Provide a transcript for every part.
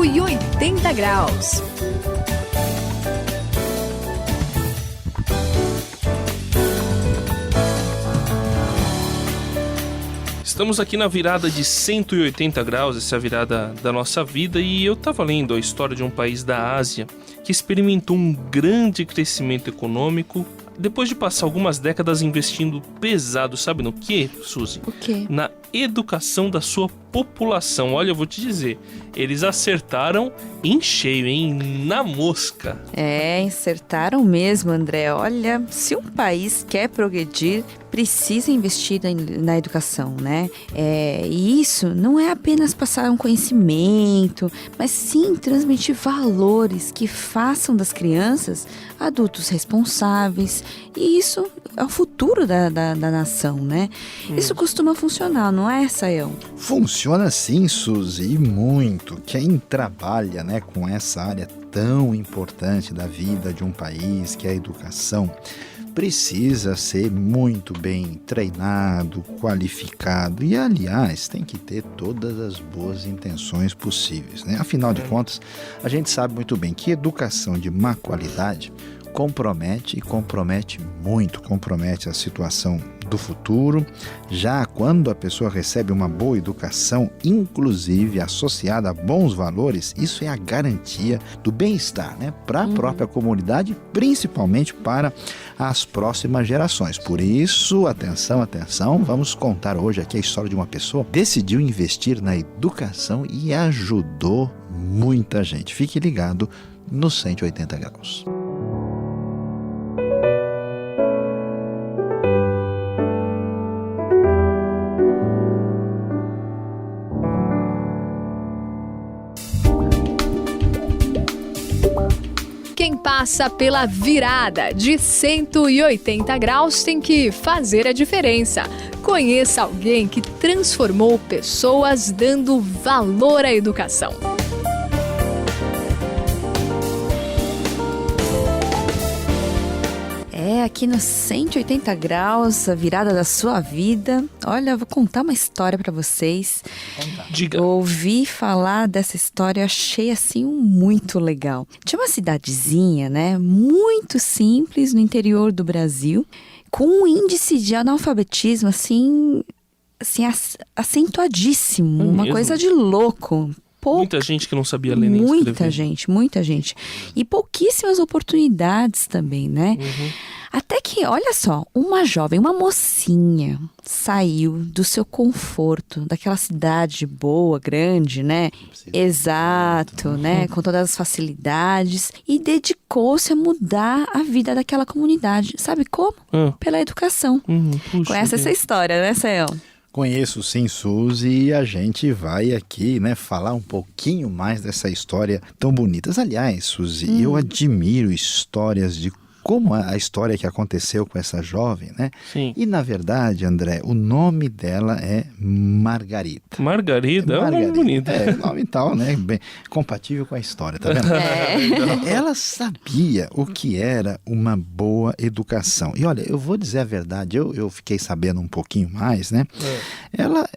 180 graus. Estamos aqui na virada de 180 graus, essa é a virada da nossa vida, e eu estava lendo a história de um país da Ásia que experimentou um grande crescimento econômico depois de passar algumas décadas investindo pesado, sabe no quê, Suzy? O quê? Na educação da sua população. Olha, eu vou te dizer, eles acertaram em cheio, hein? Na mosca. Acertaram mesmo, André. Olha, se um país quer progredir, precisa investir na educação, né? E isso não é apenas passar um conhecimento, mas sim transmitir valores que façam das crianças adultos responsáveis. E isso é o futuro da nação, né? Isso costuma funcionar, não é, Sayão? Funciona sim, Suzy, e muito. Quem trabalha, né, com essa área tão importante da vida de um país, que é a educação, precisa ser muito bem treinado, qualificado e, aliás, tem que ter todas as boas intenções possíveis, né? Afinal de contas, a gente sabe muito bem que educação de má qualidade compromete muito, compromete a situação do futuro. Já quando a pessoa recebe uma boa educação, inclusive associada a bons valores, isso é a garantia do bem-estar, né? Para a própria comunidade, principalmente para as próximas gerações. Por isso, atenção, vamos contar hoje aqui a história de uma pessoa que decidiu investir na educação e ajudou muita gente. Fique ligado no 180 graus. Quem passa pela virada de 180 graus tem que fazer a diferença. Conheça alguém que transformou pessoas dando valor à educação. Aqui no 180 graus, a virada da sua vida. Olha, eu vou contar uma história pra vocês. Diga. Eu ouvi falar dessa história, eu achei assim muito legal. Tinha uma cidadezinha, né, muito simples no interior do Brasil, com um índice de analfabetismo assim acentuadíssimo, uma coisa de louco. Muita gente que não sabia ler nem escrever. Muita gente. E pouquíssimas oportunidades também, né? Até que, olha só, uma mocinha saiu do seu conforto, daquela cidade boa, grande, né? Exato, né? Com todas as facilidades. E dedicou-se a mudar a vida daquela comunidade. Sabe como? Pela educação. Conhece essa história, né, Sayão? Conheço sim, Suzy, e a gente vai aqui, né, falar um pouquinho mais dessa história tão bonita. Aliás, Suzy, eu admiro histórias de como a história que aconteceu com essa jovem, né? Sim. E, na verdade, André, o nome dela é Margarida. Margarida? É um nome bonito. É, o nome tal, né? Bem compatível com a história, tá vendo? Ela sabia o que era uma boa educação. E, olha, eu vou dizer a verdade, eu fiquei sabendo um pouquinho mais, né?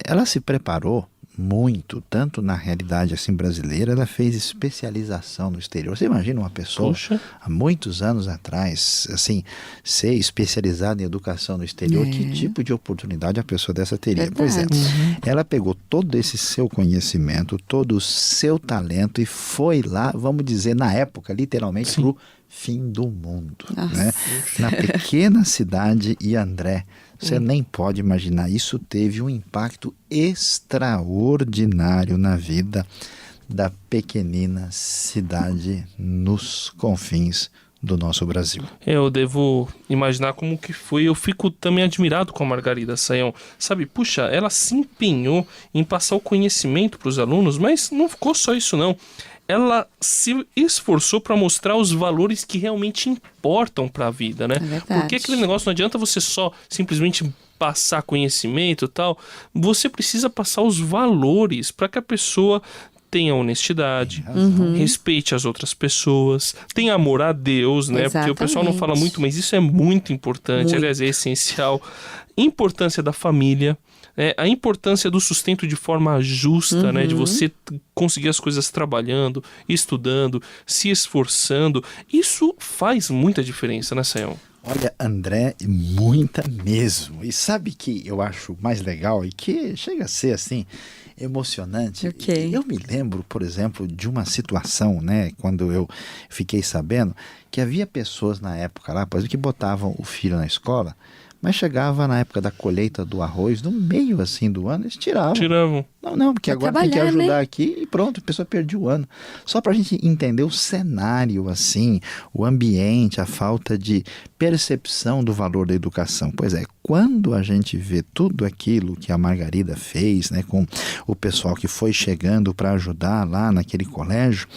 Ela se preparou muito, tanto na realidade assim brasileira, ela fez especialização no exterior. Você imagina uma pessoa, há muitos anos atrás, assim, ser especializada em educação no exterior, que tipo de oportunidade a pessoa dessa teria? Pois é, ela pegou todo esse seu conhecimento, todo o seu talento e foi lá, vamos dizer, na época, literalmente, pro fim do mundo, né? Na pequena cidade de André. Você nem pode imaginar, isso teve um impacto extraordinário na vida da pequenina cidade nos confins do nosso Brasil. Eu devo imaginar como que foi. Eu fico também admirado com a Margarida, Sayão. Sabe, puxa, ela se empenhou em passar o conhecimento para os alunos, mas não ficou só isso não. Ela se esforçou para mostrar os valores que realmente importam para a vida, né? Porque aquele negócio, não adianta você só simplesmente passar conhecimento e tal. Você precisa passar os valores para que a pessoa tenha honestidade, respeite as outras pessoas, tenha amor a Deus, né? Porque o pessoal não fala muito, mas isso é muito importante, aliás, é essencial. Importância da família, A importância do sustento de forma justa, né? De você conseguir as coisas trabalhando, estudando, se esforçando. Isso faz muita diferença, né, Sayão? Olha, André, muita mesmo. E sabe que eu acho mais legal e que chega a ser assim emocionante? Ok. Eu me lembro, por exemplo, de uma situação, né, quando eu fiquei sabendo que havia pessoas na época lá, por exemplo, que botavam o filho na escola, mas chegava na época da colheita do arroz, no meio assim do ano, eles tiravam. Tiravam. Não, porque Pra agora tem que trabalhar, ajudar né? aqui e pronto, a pessoa perdeu o ano. Só para a gente entender o cenário, assim, o ambiente, a falta de percepção do valor da educação. Pois é, quando a gente vê tudo aquilo que a Margarida fez, né, com o pessoal que foi chegando para ajudar lá naquele colégio,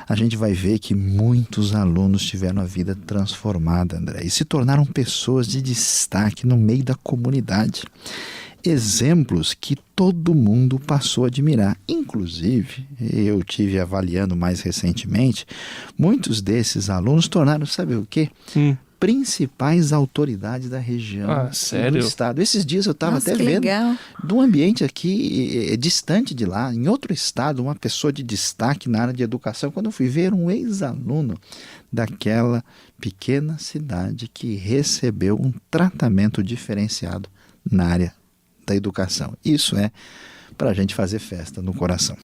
a gente vai ver que muitos alunos tiveram a vida transformada, André, e se tornaram pessoas de destaque no meio da comunidade. Exemplos que todo mundo passou a admirar. Inclusive, eu tive avaliando mais recentemente, muitos desses alunos tornaram, sabe o quê? Principais autoridades da região e sério? do estado. Esses dias eu estava Nossa, até que vendo legal. de um ambiente aqui distante de lá, em outro estado, uma pessoa de destaque na área de educação. Quando eu fui ver um ex-aluno daquela pequena cidade que recebeu um tratamento diferenciado na área da educação. Isso é para a gente fazer festa no coração.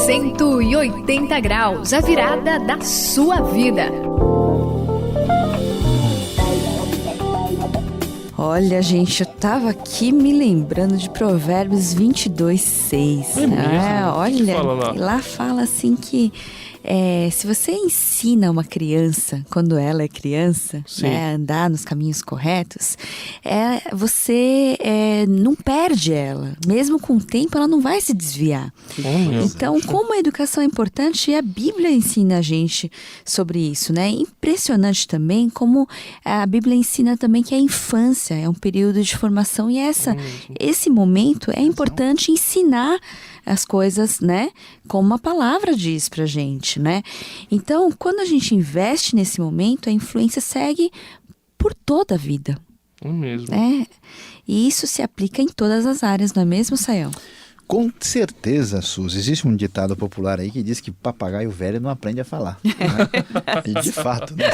180 graus, a virada da sua vida. Olha, gente, eu tava aqui me lembrando de Provérbios 22:6. É mesmo? O que Olha, fala lá? lá fala assim que se você ensina uma criança, quando ela é criança, Sim. né, a andar nos caminhos corretos, você não perde ela. Mesmo com o tempo, ela não vai se desviar. Olha. Então, como a educação é importante, e a Bíblia ensina a gente sobre isso, né? Impressionante também como a Bíblia ensina também que a infância é um período de formação e esse momento é importante ensinar as coisas, né? Como a palavra diz pra gente, né? Então, quando a gente investe nesse momento, a influência segue por toda a vida, Mesmo. né? E isso se aplica em todas as áreas, não é mesmo, Sayão? Com certeza, Suzy. Existe um ditado popular aí que diz que papagaio velho não aprende a falar. Né? E de fato, né?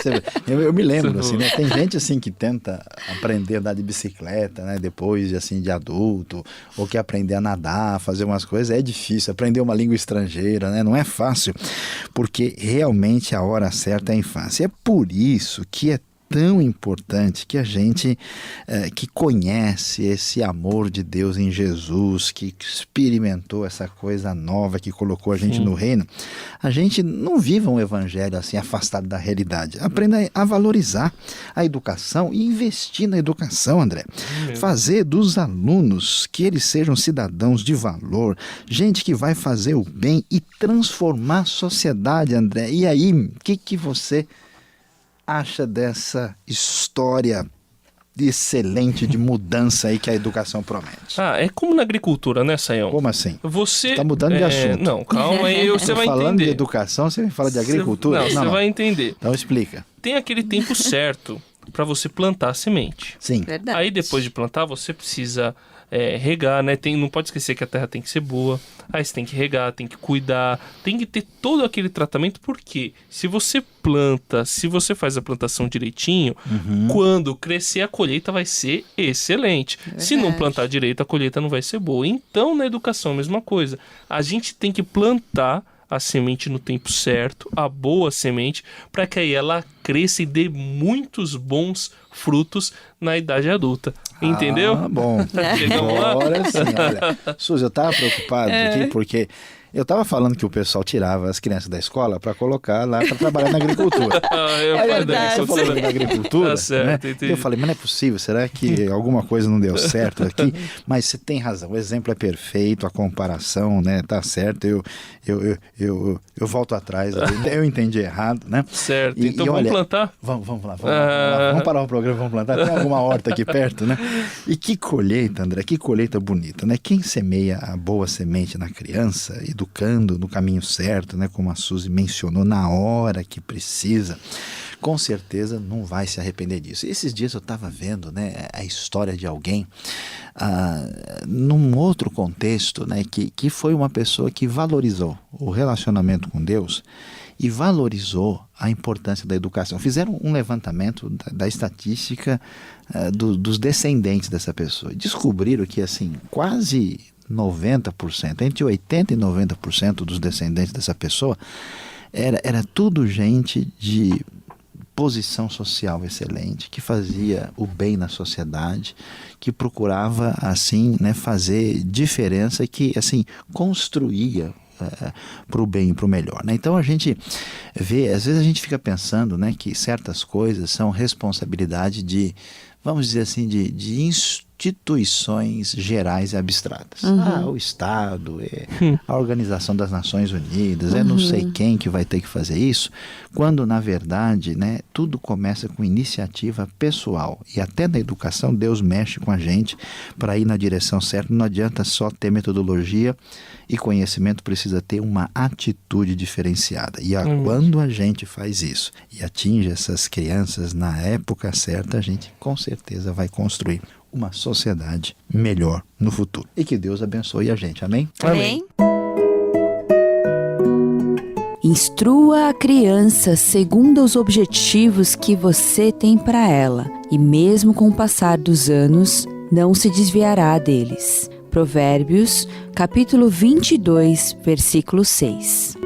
Eu me lembro, assim, né? Tem gente assim que tenta aprender a andar de bicicleta, né? Depois assim, de adulto, ou que aprender a nadar, fazer umas coisas. É difícil, aprender uma língua estrangeira, né? Não é fácil, porque realmente a hora certa é a infância. É por isso que é tão importante que a gente que conhece esse amor de Deus em Jesus, que experimentou essa coisa nova, que colocou a gente no reino, a gente não viva um evangelho assim afastado da realidade. Aprenda a valorizar a educação e investir na educação, André. Fazer dos alunos que eles sejam cidadãos de valor, gente que vai fazer o bem e transformar a sociedade, André. E aí, o que você acha dessa história excelente de mudança aí que a educação promete? É como na agricultura, né, Sayão? Como assim? Você Tá mudando de assunto. Não, calma aí, você vai Falando entender. de educação, você fala de agricultura? Você vai entender. Então explica. Tem aquele tempo certo para você plantar a semente. Sim. Verdade. Aí depois de plantar, você precisa regar, né? Não pode esquecer que a terra tem que ser boa. Aí você tem que regar, tem que cuidar, tem que ter todo aquele tratamento, porque se você planta, se você faz a plantação direitinho, quando crescer a colheita vai ser excelente. Se não plantar direito, a colheita não vai ser boa. Então, na educação, a mesma coisa. A gente tem que plantar a semente no tempo certo, a boa semente, para que aí ela cresça e dê muitos bons frutos na idade adulta. Entendeu? Bom. Chegamos lá? Agora sim, olha. Suzy, eu estava preocupado aqui porque eu estava falando que o pessoal tirava as crianças da escola para colocar lá para trabalhar na agricultura. Você falou da agricultura, Tá certo, né? entendi. Eu falei, mas não é possível, será que alguma coisa não deu certo aqui? Mas você tem razão, o exemplo é perfeito, a comparação, né, tá certo, eu volto atrás, eu entendi errado, né? Certo, E então vamos olha, plantar? Vamos lá, vamos parar o programa, vamos plantar, tem alguma horta aqui perto, né? E que colheita, André, que colheita bonita, né? Quem semeia a boa semente na criança, educando no caminho certo, né? Como a Suzy mencionou, na hora que precisa, com certeza não vai se arrepender disso. Esses dias eu estava vendo, né, a história de alguém num outro contexto, né, que foi uma pessoa que valorizou o relacionamento com Deus e valorizou a importância da educação. Fizeram um levantamento da estatística dos descendentes dessa pessoa. Descobriram que assim, quase 90%, entre 80% e 90% dos descendentes dessa pessoa era tudo gente de posição social excelente, que fazia o bem na sociedade, que procurava assim, né, fazer diferença, que assim construía para o bem e para o melhor, né? Então a gente vê, às vezes a gente fica pensando, né, que certas coisas são responsabilidade de, vamos dizer assim, de instituições gerais e abstratas. O Estado, a Organização das Nações Unidas, não sei quem que vai ter que fazer isso, quando na verdade, né, tudo começa com iniciativa pessoal. E até na educação Deus mexe com a gente para ir na direção certa. Não adianta só ter metodologia e conhecimento, precisa ter uma atitude diferenciada. E quando a gente faz isso e atinge essas crianças na época certa, a gente com certeza vai construir uma sociedade melhor no futuro. E que Deus abençoe a gente. Amém? Amém. Instrua a criança segundo os objetivos que você tem para ela, e mesmo com o passar dos anos, não se desviará deles. Provérbios, capítulo 22, versículo 6.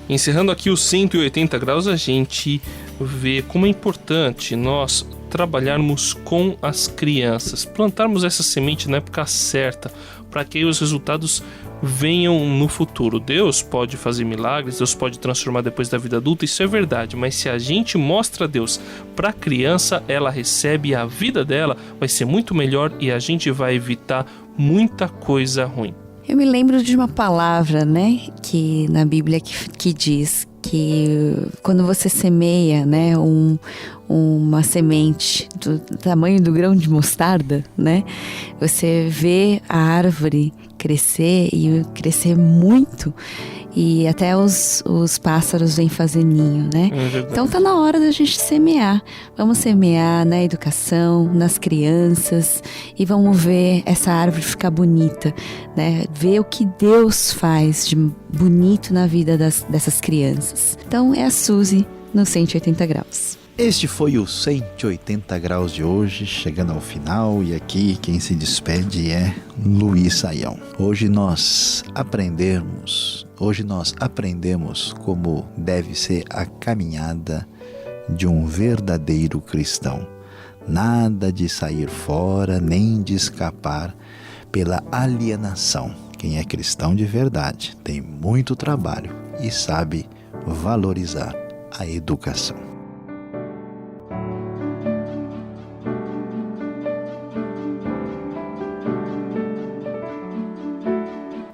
Encerrando aqui os 180 graus, a gente vê como é importante nós trabalharmos com as crianças, plantarmos essa semente na época certa, para que aí os resultados venham no futuro. Deus pode fazer milagres, Deus pode transformar depois da vida adulta, isso é verdade, mas se a gente mostra Deus para a criança, ela recebe, a vida dela vai ser muito melhor e a gente vai evitar muita coisa ruim. Eu me lembro de uma palavra, né, que na Bíblia que diz que quando você semeia, né, uma semente do tamanho do grão de mostarda, né, você vê a árvore crescer e crescer muito, e até os pássaros vêm fazer ninho, né? Então tá na hora da gente semear. Vamos semear na educação, nas crianças, e vamos ver essa árvore ficar bonita, né? Ver o que Deus faz de bonito na vida dessas crianças. Então é a Suzy no 180 graus. Este foi o 180 graus de hoje, chegando ao final, e aqui quem se despede é Luiz Saião. Hoje nós aprendemos como deve ser a caminhada de um verdadeiro cristão. Nada de sair fora, nem de escapar pela alienação. Quem é cristão de verdade tem muito trabalho e sabe valorizar a educação.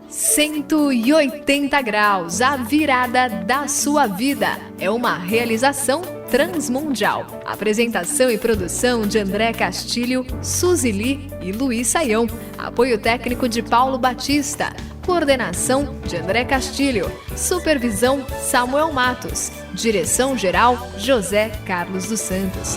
180 graus, a virada da sua vida. É uma realização transmundial. Apresentação e produção de André Castilho, Suzy Li e Luiz Saião. Apoio técnico de Paulo Batista. Coordenação de André Castilho. Supervisão Samuel Matos. Direção-geral José Carlos dos Santos.